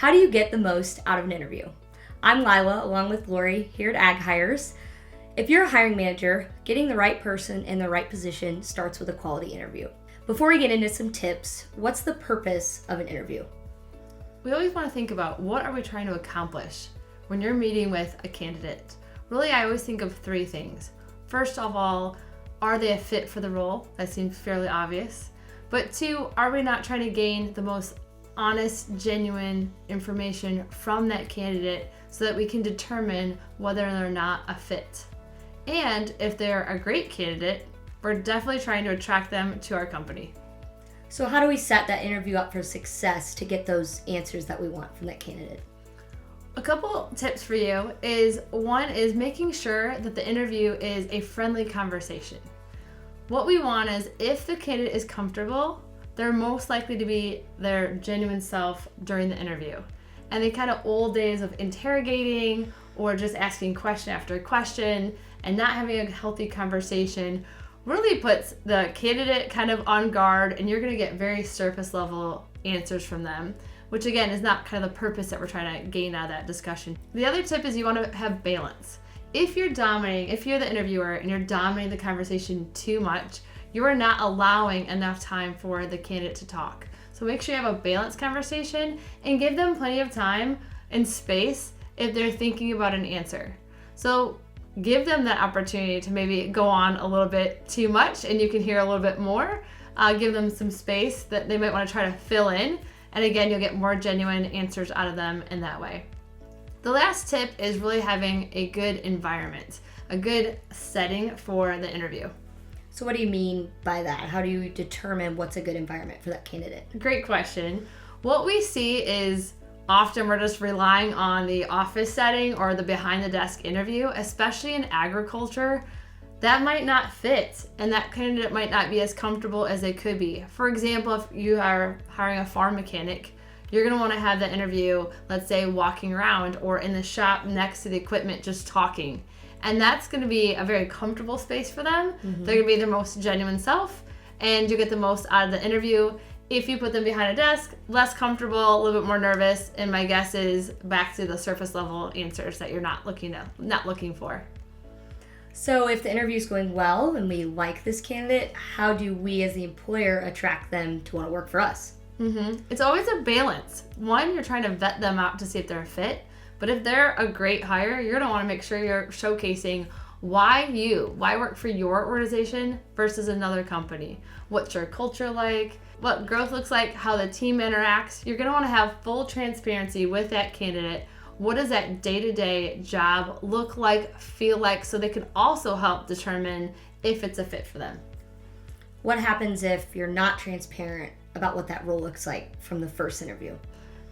How do you get the most out of an interview? I'm Lila, along with Lori, here at AgHires. If you're a hiring manager, getting the right person in the right position starts with a quality interview. Before we get into some tips, what's the purpose of an interview? We always want to think about what are we trying to accomplish when you're meeting with a candidate. Really, I always think of three things. First of all, are they a fit for the role? That seems fairly obvious. But two, are we not trying to gain the most honest, genuine information from that candidate so that we can determine whether or not a fit? And if they're a great candidate, we're definitely trying to attract them to our company. So how do we set that interview up for success to get those answers that we want from that candidate? A couple tips for you is, one is making sure that the interview is a friendly conversation. What we want is, if the candidate is comfortable, they're most likely to be their genuine self during the interview. And the kind of old days of interrogating or just asking question after question and not having a healthy conversation really puts the candidate kind of on guard, and you're going to get very surface level answers from them, which again is not kind of the purpose that we're trying to gain out of that discussion. The other tip is you want to have balance. If you're the interviewer and you're dominating the conversation too much, you are not allowing enough time for the candidate to talk. So make sure you have a balanced conversation and give them plenty of time and space if they're thinking about an answer. So give them that opportunity to maybe go on a little bit too much and you can hear a little bit more. Give them some space that they might want to try to fill in. And again, you'll get more genuine answers out of them in that way. The last tip is really having a good environment, a good setting for the interview. So what do you mean by that? How do you determine what's a good environment for that candidate? Great question. What we see is often we're just relying on the office setting or the behind the desk interview, especially in agriculture. That might not fit, and that candidate might not be as comfortable as they could be. For example, if you are hiring a farm mechanic, you're going to want to have that interview, let's say walking around or in the shop next to the equipment just talking. And that's going to be a very comfortable space for them. Mm-hmm. They're going to be their most genuine self, and you get the most out of the interview. If you put them behind a desk, less comfortable, a little bit more nervous, and my guess is back to the surface level answers that you're not looking for. So if the interview is going well and we like this candidate, how do we as the employer attract them to want to work for us? Mm-hmm. It's always a balance. One, you're trying to vet them out to see if they're a fit. But if they're a great hire, you're going to want to make sure you're showcasing why work for your organization versus another company. What's your culture like? What growth looks like? How the team interacts? You're going to want to have full transparency with that candidate. What does that day-to-day job look like, feel like, so they can also help determine if it's a fit for them. What happens if you're not transparent about what that role looks like from the first interview?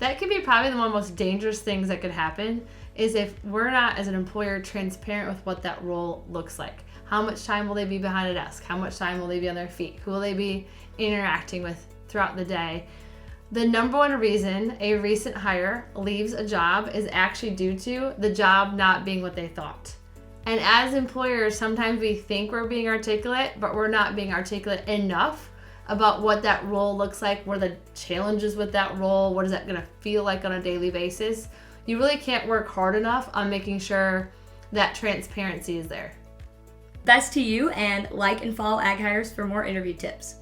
That could be probably one of the most dangerous things that could happen, is if we're not, as an employer, transparent with what that role looks like. How much time will they be behind a desk? How much time will they be on their feet? Who will they be interacting with throughout the day? The number one reason a recent hire leaves a job is actually due to the job not being what they thought. And as employers, sometimes we think we're being articulate, but we're not being articulate enough about what that role looks like, what are the challenges with that role, what is that going to feel like on a daily basis. You really can't work hard enough on making sure that transparency is there. Best to you, and like and follow AgHires for more interview tips.